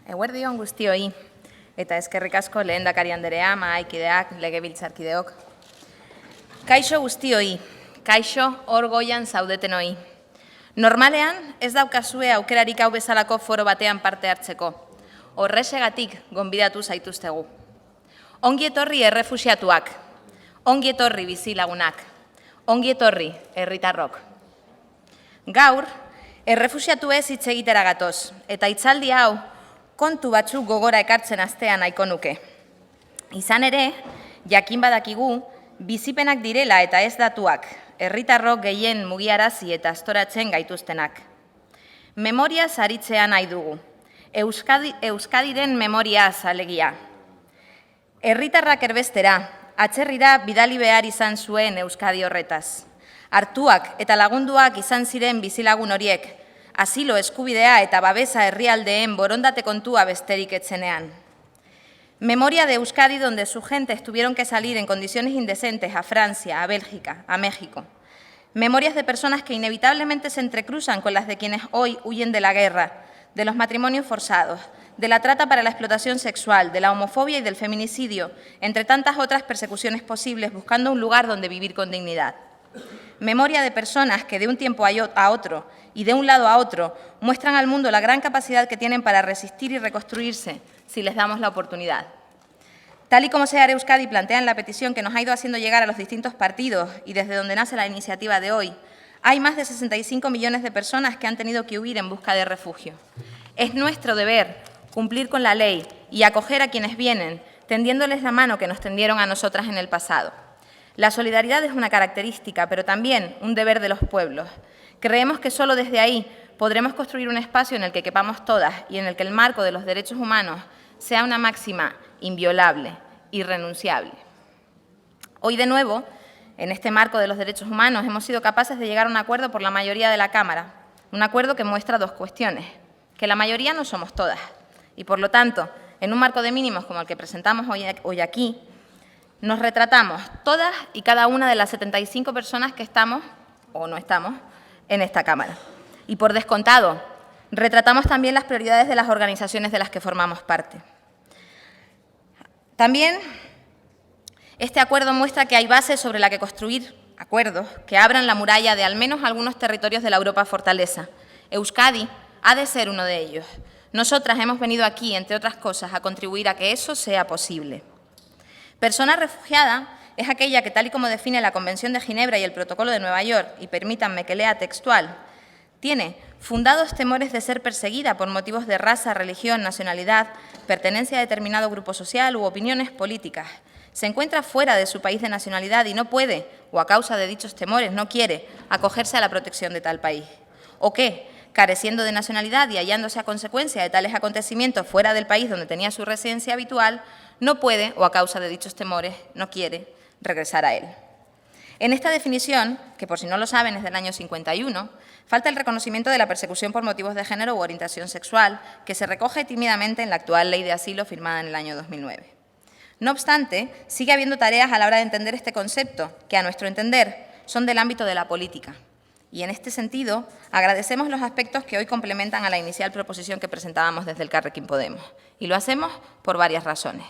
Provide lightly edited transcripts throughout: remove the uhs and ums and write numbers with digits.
Eguerdi on guztioi, eta eskerrik asko lehendakari anderea, mahaikideak, legebiltzarkideok. Kaixo guztioi, kaixo hor goian zaudetenoi. Normalean ez daukazue aukerarik hau bezalako foro batean parte hartzeko. Horrexegatik gonbidatu zaituztegu. Ongi etorri errefuxiatuak, ongi etorri bizilagunak, ongi etorri herritarrok. Gaur, errefuxiatuez hitz egitera gatoz, eta hitzaldi hau kontu batzuk gogora ekartzen astean nahiko nuke. Izan ere, jakin badakigu, bizipenak direla eta ez datuak, herritarrok gehien mugiarazi eta astoratzen gaituztenak. Memoria aritzea nahi dugu. Euskadiren memoriaz alegia. Herritarrak erbestera, atzerrira bidali behar izan zuen Euskadi horretaz. Hartuak eta lagunduak izan ziren bizilagun horiek, asilo eskubidea eta babesa herrialdeen borondate kontua besterik etzenean. Memoria de Euskadi donde sus gentes tuvieron que salir en condiciones indecentes a Francia, a Bélgica, a México. Memorias de personas que inevitablemente se entrecruzan con las de quienes hoy huyen de la guerra, de los matrimonios forzados, de la trata para la explotación sexual, de la homofobia y del feminicidio, entre tantas otras persecuciones posibles, buscando un lugar donde vivir con dignidad. Memoria de personas que de un tiempo a otro y de un lado a otro muestran al mundo la gran capacidad que tienen para resistir y reconstruirse si les damos la oportunidad. Tal y como Sear Euskadi plantea en la petición que nos ha ido haciendo llegar a los distintos partidos y desde donde nace la iniciativa de hoy, hay más de 65 millones de personas que han tenido que huir en busca de refugio. Es nuestro deber cumplir con la ley y acoger a quienes vienen, tendiéndoles la mano que nos tendieron a nosotras en el pasado. La solidaridad es una característica, pero también un deber de los pueblos. Creemos que solo desde ahí podremos construir un espacio en el que quepamos todas y en el que el marco de los derechos humanos sea una máxima inviolable, irrenunciable. Hoy, de nuevo, en este marco de los derechos humanos, hemos sido capaces de llegar a un acuerdo por la mayoría de la Cámara, un acuerdo que muestra dos cuestiones, que la mayoría no somos todas, y por lo tanto, en un marco de mínimos como el que presentamos hoy aquí, nos retratamos todas y cada una de las 75 personas que estamos o no estamos en esta Cámara. Y por descontado, retratamos también las prioridades de las organizaciones de las que formamos parte. También este acuerdo muestra que hay bases sobre la que construir acuerdos que abran la muralla de al menos algunos territorios de la Europa fortaleza. Euskadi ha de ser uno de ellos. Nosotras hemos venido aquí, entre otras cosas, a contribuir a que eso sea posible. Persona refugiada es aquella que, tal y como define la Convención de Ginebra y el Protocolo de Nueva York, y permítanme que lea textual, tiene fundados temores de ser perseguida por motivos de raza, religión, nacionalidad, pertenencia a determinado grupo social u opiniones políticas. Se encuentra fuera de su país de nacionalidad y no puede, o a causa de dichos temores no quiere, acogerse a la protección de tal país. O que, careciendo de nacionalidad y hallándose a consecuencia de tales acontecimientos fuera del país donde tenía su residencia habitual, no puede, o a causa de dichos temores, no quiere regresar a él. En esta definición, que por si no lo saben es del año 51, falta el reconocimiento de la persecución por motivos de género u orientación sexual, que se recoge tímidamente en la actual Ley de Asilo firmada en el año 2009. No obstante, sigue habiendo tareas a la hora de entender este concepto, que a nuestro entender son del ámbito de la política. Y en este sentido, agradecemos los aspectos que hoy complementan a la inicial proposición que presentábamos desde Elkarrekin Podemos. Y lo hacemos por varias razones.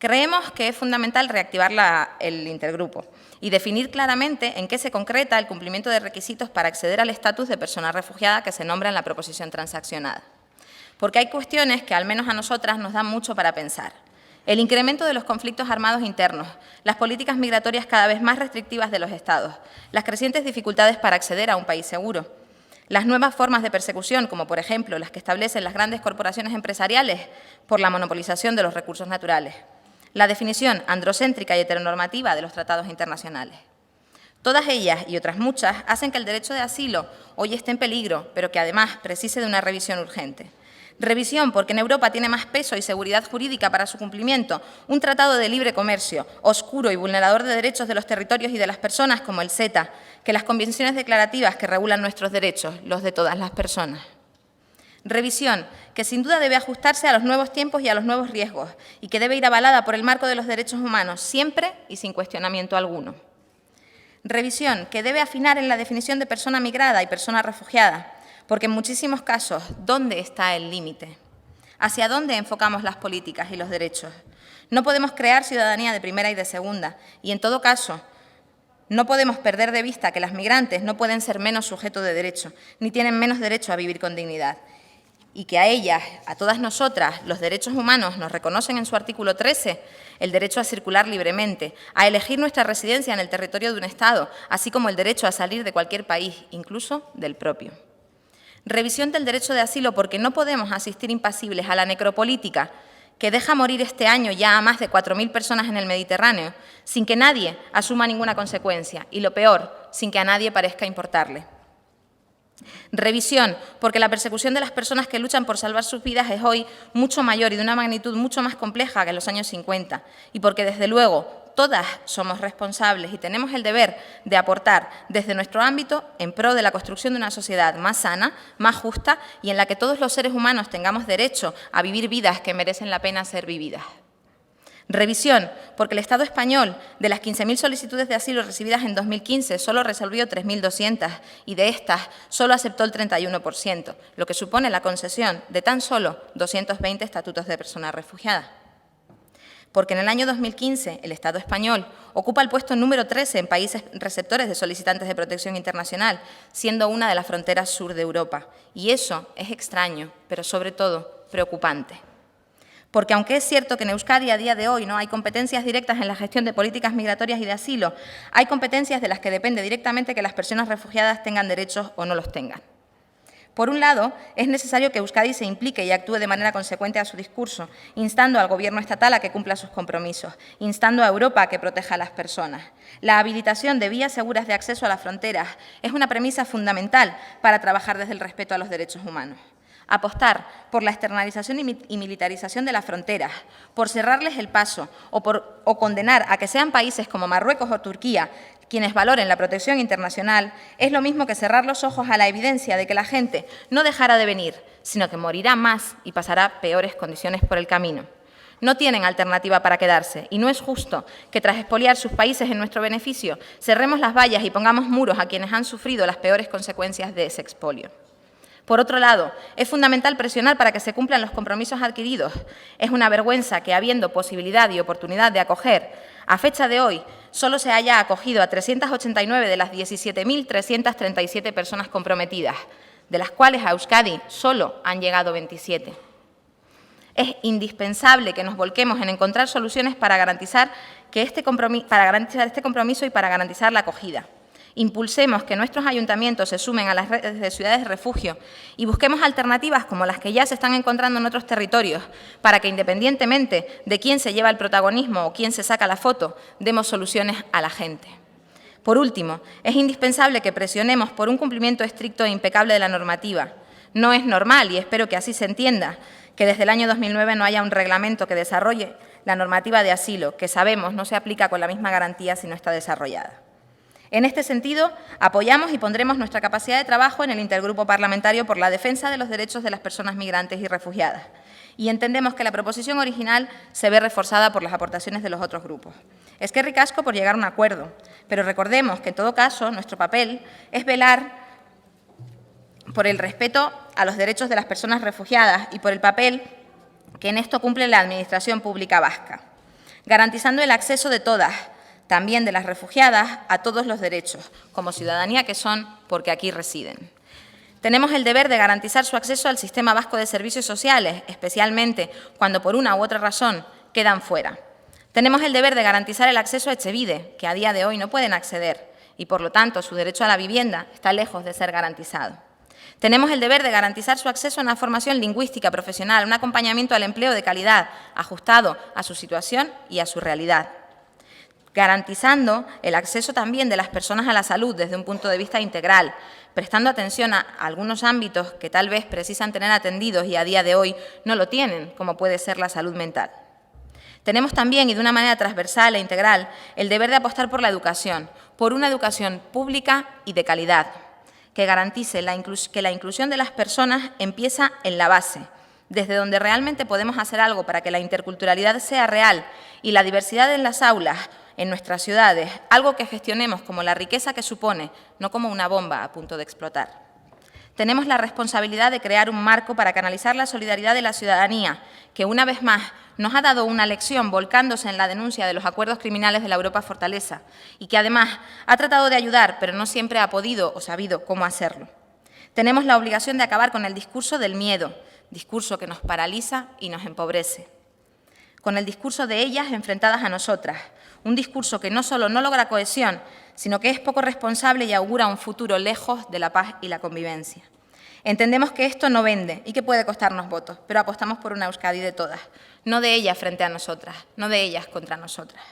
Creemos que es fundamental reactivar el intergrupo y definir claramente en qué se concreta el cumplimiento de requisitos para acceder al estatus de persona refugiada que se nombra en la proposición transaccionada. Porque hay cuestiones que al menos a nosotras nos dan mucho para pensar. El incremento de los conflictos armados internos, las políticas migratorias cada vez más restrictivas de los Estados, las crecientes dificultades para acceder a un país seguro, las nuevas formas de persecución, como por ejemplo las que establecen las grandes corporaciones empresariales por la monopolización de los recursos naturales, la definición androcéntrica y heteronormativa de los tratados internacionales. Todas ellas y otras muchas hacen que el derecho de asilo hoy esté en peligro, pero que además precise de una revisión urgente. Revisión porque en Europa tiene más peso y seguridad jurídica para su cumplimiento un tratado de libre comercio, oscuro y vulnerador de derechos de los territorios y de las personas como el CETA, que las convenciones declarativas que regulan nuestros derechos, los de todas las personas. Revisión que sin duda debe ajustarse a los nuevos tiempos y a los nuevos riesgos y que debe ir avalada por el marco de los derechos humanos, siempre y sin cuestionamiento alguno. Revisión que debe afinar en la definición de persona migrada y persona refugiada, porque en muchísimos casos, ¿dónde está el límite? ¿Hacia dónde enfocamos las políticas y los derechos? No podemos crear ciudadanía de primera y de segunda, y en todo caso, no podemos perder de vista que las migrantes no pueden ser menos sujeto de derecho, ni tienen menos derecho a vivir con dignidad. Y que a ellas, a todas nosotras, los derechos humanos nos reconocen en su artículo 13 el derecho a circular libremente, a elegir nuestra residencia en el territorio de un Estado, así como el derecho a salir de cualquier país, incluso del propio. Revisión del derecho de asilo, porque no podemos asistir impasibles a la necropolítica que deja morir este año ya a más de 4.000 personas en el Mediterráneo, sin que nadie asuma ninguna consecuencia y, lo peor, sin que a nadie parezca importarle. Revisión, porque la persecución de las personas que luchan por salvar sus vidas es hoy mucho mayor y de una magnitud mucho más compleja que en los años 50, y porque, desde luego, todas somos responsables y tenemos el deber de aportar desde nuestro ámbito en pro de la construcción de una sociedad más sana, más justa y en la que todos los seres humanos tengamos derecho a vivir vidas que merecen la pena ser vividas. Revisión, porque el Estado español, de las 15.000 solicitudes de asilo recibidas en 2015, solo resolvió 3.200 y de estas solo aceptó el 31%, lo que supone la concesión de tan solo 220 estatutos de persona refugiada. Porque en el año 2015 el Estado español ocupa el puesto número 13 en países receptores de solicitantes de protección internacional, siendo una de las fronteras sur de Europa. Y eso es extraño, pero sobre todo preocupante. Porque aunque es cierto que en Euskadi a día de hoy no hay competencias directas en la gestión de políticas migratorias y de asilo, hay competencias de las que depende directamente que las personas refugiadas tengan derechos o no los tengan. Por un lado, es necesario que Euskadi se implique y actúe de manera consecuente a su discurso, instando al Gobierno estatal a que cumpla sus compromisos, instando a Europa a que proteja a las personas. La habilitación de vías seguras de acceso a las fronteras es una premisa fundamental para trabajar desde el respeto a los derechos humanos. Apostar por la externalización y militarización de las fronteras, por cerrarles el paso o condenar a que sean países como Marruecos o Turquía quienes valoren la protección internacional, es lo mismo que cerrar los ojos a la evidencia de que la gente no dejará de venir, sino que morirá más y pasará peores condiciones por el camino. No tienen alternativa para quedarse y no es justo que tras expoliar sus países en nuestro beneficio, cerremos las vallas y pongamos muros a quienes han sufrido las peores consecuencias de ese expolio. Por otro lado, es fundamental presionar para que se cumplan los compromisos adquiridos. Es una vergüenza que, habiendo posibilidad y oportunidad de acoger, a fecha de hoy, solo se haya acogido a 389 de las 17.337 personas comprometidas, de las cuales a Euskadi solo han llegado 27. Es indispensable que nos volquemos en encontrar soluciones para garantizar este compromiso y para garantizar la acogida. Impulsemos que nuestros ayuntamientos se sumen a las redes de ciudades de refugio y busquemos alternativas como las que ya se están encontrando en otros territorios para que, independientemente de quién se lleva el protagonismo o quién se saca la foto, demos soluciones a la gente. Por último, es indispensable que presionemos por un cumplimiento estricto e impecable de la normativa. No es normal, y espero que así se entienda, que desde el año 2009 no haya un reglamento que desarrolle la normativa de asilo, que sabemos no se aplica con la misma garantía si no está desarrollada. En este sentido, apoyamos y pondremos nuestra capacidad de trabajo en el Intergrupo Parlamentario por la defensa de los derechos de las personas migrantes y refugiadas. Y entendemos que la proposición original se ve reforzada por las aportaciones de los otros grupos. Eskerrik asko por llegar a un acuerdo, pero recordemos que, en todo caso, nuestro papel es velar por el respeto a los derechos de las personas refugiadas y por el papel que en esto cumple la Administración Pública vasca, garantizando el acceso de todas, también de las refugiadas, a todos los derechos, como ciudadanía que son porque aquí residen. Tenemos el deber de garantizar su acceso al Sistema Vasco de Servicios Sociales, especialmente cuando por una u otra razón quedan fuera. Tenemos el deber de garantizar el acceso a Etxebide, que a día de hoy no pueden acceder, y por lo tanto su derecho a la vivienda está lejos de ser garantizado. Tenemos el deber de garantizar su acceso a una formación lingüística profesional, un acompañamiento al empleo de calidad, ajustado a su situación y a su realidad, garantizando el acceso también de las personas a la salud desde un punto de vista integral, prestando atención a algunos ámbitos que tal vez precisan tener atendidos y a día de hoy no lo tienen, como puede ser la salud mental. Tenemos también, y de una manera transversal e integral, el deber de apostar por la educación, por una educación pública y de calidad, que garantice que la inclusión de las personas empieza en la base, desde donde realmente podemos hacer algo para que la interculturalidad sea real y la diversidad en las aulas, en nuestras ciudades, algo que gestionemos como la riqueza que supone, no como una bomba a punto de explotar. Tenemos la responsabilidad de crear un marco para canalizar la solidaridad de la ciudadanía, que una vez más nos ha dado una lección volcándose en la denuncia de los acuerdos criminales de la Europa Fortaleza y que además ha tratado de ayudar, pero no siempre ha podido o sabido cómo hacerlo. Tenemos la obligación de acabar con el discurso del miedo, discurso que nos paraliza y nos empobrece. Con el discurso de ellas enfrentadas a nosotras, un discurso que no solo no logra cohesión, sino que es poco responsable y augura un futuro lejos de la paz y la convivencia. Entendemos que esto no vende y que puede costarnos votos, pero apostamos por una Euskadi de todas, no de ellas frente a nosotras, no de ellas contra nosotras.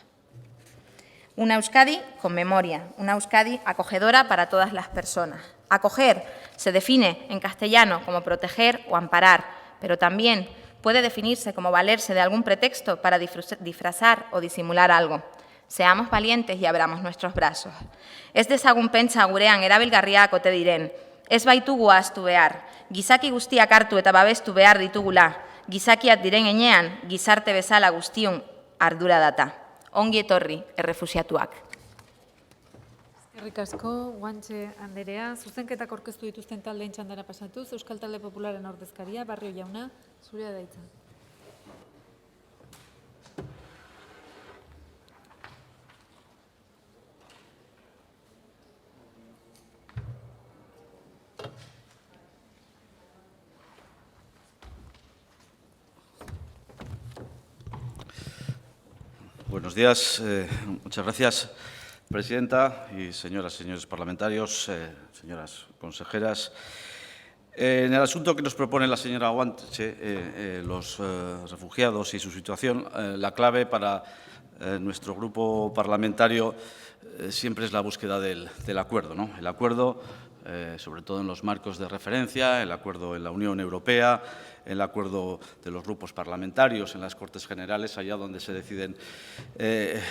Una Euskadi con memoria, una Euskadi acogedora para todas las personas. Acoger se define en castellano como proteger o amparar, pero también puede definirse como valerse de algún pretexto para disfrazar o disimular algo. Seamos valientes y abramos nuestros brazos. Ez dezagun pentsa gurean erabilgarriak ote diren. Ez baitugu ahaztu behar. Gizaki guztiak hartu eta babestu behar ditugula. Gizakiak diren heinean, gizarte bezala guztion ardura data. Ongi etorri, errefuxiatuak. Eskerrik asko, Guanche Anderea. Zuzenketak aurkeztu dituzten taldeen txandara pasatuz, Euskal Talde Popularren ordezkaria, Barrio jauna, zurea da hitza. Buenos días. Muchas gracias, presidenta y señoras y señores parlamentarios, señoras consejeras. En el asunto que nos propone la señora Guanche, los refugiados y su situación, la clave para nuestro grupo parlamentario siempre es la búsqueda del acuerdo, ¿no? El acuerdo, sobre todo en los marcos de referencia, el acuerdo en la Unión Europea, el acuerdo de los grupos parlamentarios en las Cortes Generales, allá donde se deciden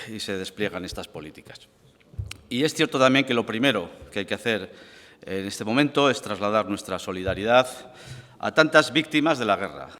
y se despliegan estas políticas. Y es cierto también que lo primero que hay que hacer en este momento es trasladar nuestra solidaridad a tantas víctimas de la guerra,